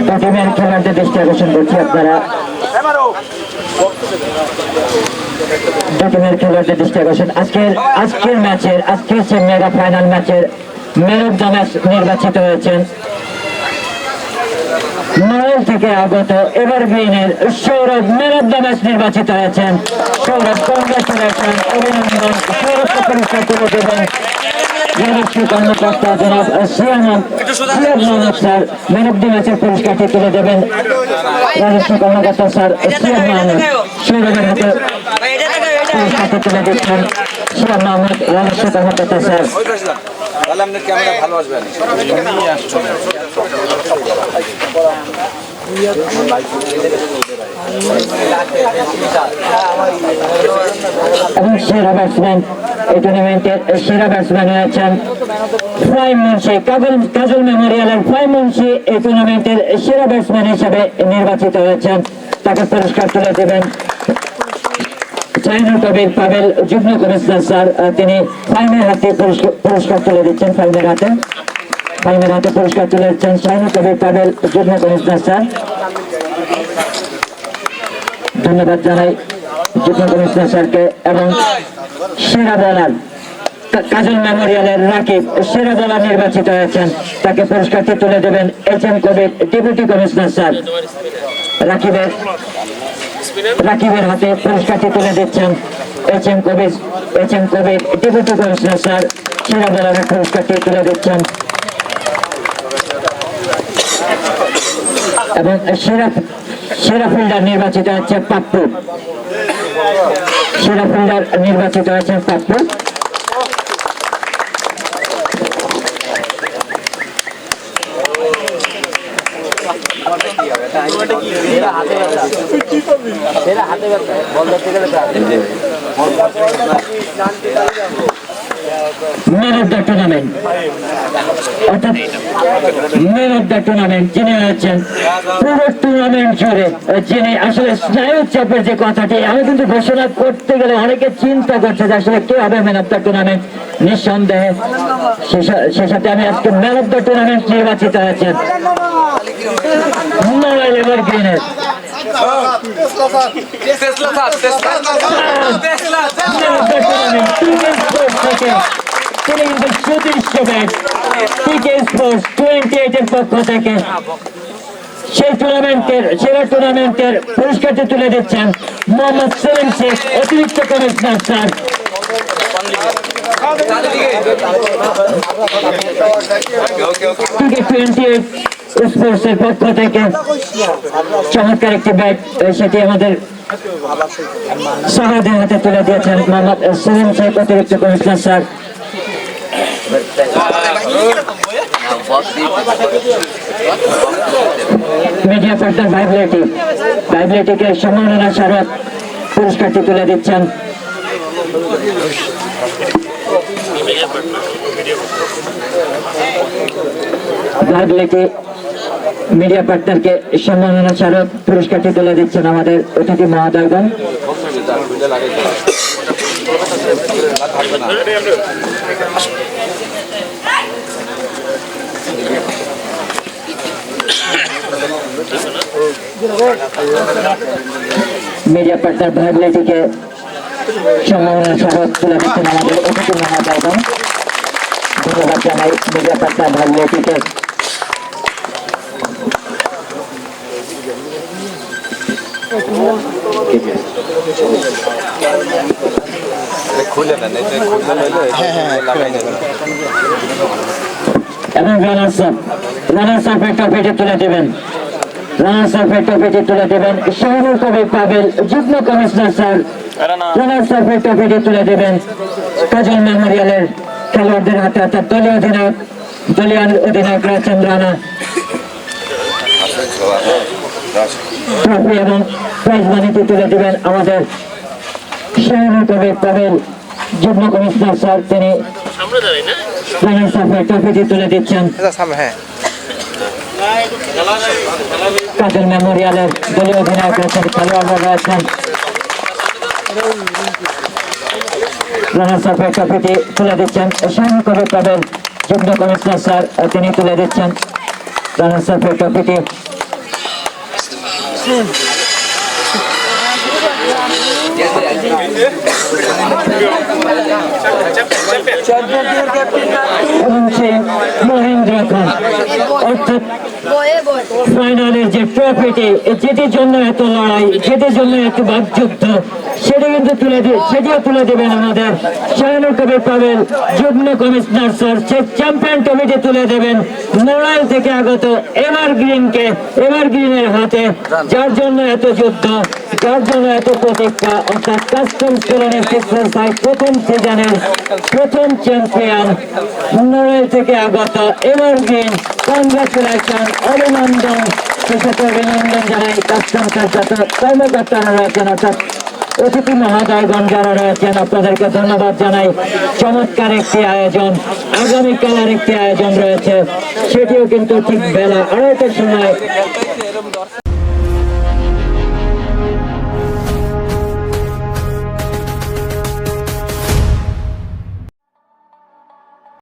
প্রথমের খেলাতে দৃষ্টি আকর্ষণ করছি আপনারা প্রথমের খেলাতে দৃষ্টি আকর্ষণ আজকের ম্যাচের যে মেগা ফাইনাল ম্যাচের ম্যান অফ দ্য ম্যাচ নির্বাচিত হয়েছেন নড়াইল থেকে আগত এভারগ্রিনের Sourav man of the match নির্বাচিত হয়েছেন। সৌরভ কংগ্রেচুলেশন, অভিনন্দন। সৌরভকে পুরস্কার তুলে দেবেন রাজস্বী কর্মকর্তা জনাব Siyad Mohammad sir. Man of the ম্যাচের পুরস্কারটি তুলে দেবেন রাজস্বী কর্মকর্তা স্যার সিয়াদ মোহাম্মদ। সৌরভের হাতে পুরস্কারটি তুলে দিচ্ছেন সিয়াদ মোহাম্মদ, রাজস্বী কর্মকর্তা স্যার। এবং সেরা ব্যাটসম্যান এই টুর্নামেন্টের সেরা ব্যাটসম্যান হয়েছেন ফাইম মুন্সি। কাজল মেমোরিয়ালের ফাইম মুন্সি এই টুর্নামেন্টের সেরা ব্যাটসম্যান হিসেবে নির্বাচিত হয়েছেন। তাকে পুরস্কার তুলে দেবেন চাইনুল কবির পাবেল যুগ্ম কমিশনার স্যার। তিনি ফাইমের হাতে পুরস্কার তুলে দিচ্ছেন। ফাইমের হাতে পুরস্কার তুলে দিচ্ছেন চাইনুল কবির পাবেল যুগ্ম কমিশনার স্যার। ধন্যবাদ জানাই যুগ্ম কমিশনার স্যারকে। এবং সেরা বোলার কাজল মেমোরিয়ালের রাকিব সেরা বোলার নির্বাচিত হয়েছেন। তাকে পুরস্কারটি তুলে দেবেন HM কবির ডেপুটি কমিশনার স্যার। রাকিবের হাতে পুরস্কারটি তুলে দিচ্ছেন HM কবির ডেপুটি কমিশনার স্যার। সেরা বোলারের পুরস্কারটি তুলে দিচ্ছেন এবং সেরা ফিল্ডার নির্বাচিত হচ্ছে পাপ্পু। সেরা ফিল্ডার নির্বাচিত হয়েছে Pappu. Man of the tournament অর্থাৎ ম্যান অফ দ্য টুর্নামেন্ট যিনি হয়েছেন পুরো টুর্নামেন্ট জুড়ে, যিনি আসলে স্নায়ু চাপের যে কথাটি আমি কিন্তু ঘোষণা করতে গেলে অনেকে চিন্তা করছে যে আসলে কে হবে ম্যান অফ দ্য টুর্নামেন্ট। নিঃসন্দেহে সে সাথে আমি আজকে ম্যান অফ দ্য টুর্নামেন্ট নির্বাচিত হয়েছেন নড়াইল এভারগ্রিনের তিনি কিন্তু সুদৃশ্য ব্যাট পিকে স্পোর্টস 28 এর পক্ষ থেকে সেই সেরা টুর্নামেন্টের পুরস্কারটি তুলে দিচ্ছেন মোহাম্মদ সেলিম শেখ অতিরিক্ত কমিশনার স্যার। স্পোর্টসের পক্ষ থেকে চমৎকার একটি ব্যাট সেটি আমাদের সাহাদের হাতে তুলে দিয়েছেন মোহাম্মদ সেলিম শেখ অতিরিক্ত কমিশনার স্যার। মিডিয়া পার্টনার ভাইব্রেটিকে সম্মাননা স্মারক পুরস্কারটি তুলে দিচ্ছেন ভাইব্রেটি মিডিয়া পার্টনারকে সম্মাননা স্মারক পুরস্কারটি তুলে দিচ্ছেন আমাদের অতিথি মহোদয়গণ। মিডিয়া পার্টনার ভাইব্রেটিকে সম্মাননা স্মারক তুলে দিচ্ছেন আমাদের অতিথি মহোদয়গণ। ধন্যবাদ জানাই মিডিয়া পার্টনার ভাইব্রেটিকে। এবং রানার্স আপের ট্রফিটি তুলে দেবেন শাহরুল কবির পাবেল যুগ্ম কমিশনার স্যার। রানার্স আপের ট্রফিটি তুলে দেবেন কাজল মেমোরিয়ালের খেলোয়াড়দের হাতে অর্থাৎ দলীয় অধিনায়ক রয়েছেন রানা। ট্রফি এবং প্রাইজ মানিটি তুলে দেবেন আমাদের শাহরুল কবির পাবেল যুগ্ম কমিশনার স্যার। তিনি রানার্স আপের ট্রফিটি তুলে দিচ্ছেন কাজল মেমোরিয়ালের দলীয় অধিনায়ক রয়েছেন, খেলোয়াড়রা রয়েছেন। রানার্স আপের ট্রফিটি তুলে দিচ্ছেন শাহরুল কবির পাবেল যুগ্ম কমিশনার স্যার। তিনি তুলে দিচ্ছেন রানার্স আপের ট্রফিটি। এবং সেই মহেন্দ্র খান অর্থাৎ ফাইনালের যে ট্রফিটি, যেটির জন্য এত লড়াই, যেটির জন্য এত বাকযুদ্ধ, সেটিও তুলে দেবেন আমাদের শাহানুর কবির পাবেল যুগ্ম কমিশনার স্যার। সেই চ্যাম্পিয়ন ট্রফিটি তুলে দেবেন নড়াইল থেকে আগত এভারগ্রিনের হাতে, যার জন্য এত যুদ্ধ, যার জন্য এত প্রতীক্ষা, অর্থাৎ কাস্টমস কলোনি সিক্সার সাইড প্রথম সিজনের প্রথম চ্যাম্পিয়ন নড়াইল থেকে আগত এভারগ্রিন। কংগ্রেচুলেশন, অভিনন্দন। সেক্ষেত্রে অভিনন্দন জানাই কাস্টমসের যত কর্মকর্তারা রয়েছেন, অর্থাৎ অতিথি মহোদয়গণ যারা রয়েছেন, আপনাদেরকে ধন্যবাদ জানাই। চমৎকার একটি আয়োজন, আগামীকালের একটি আয়োজন রয়েছে, সেটিও কিন্তু ঠিক বেলা 2:30টার সময়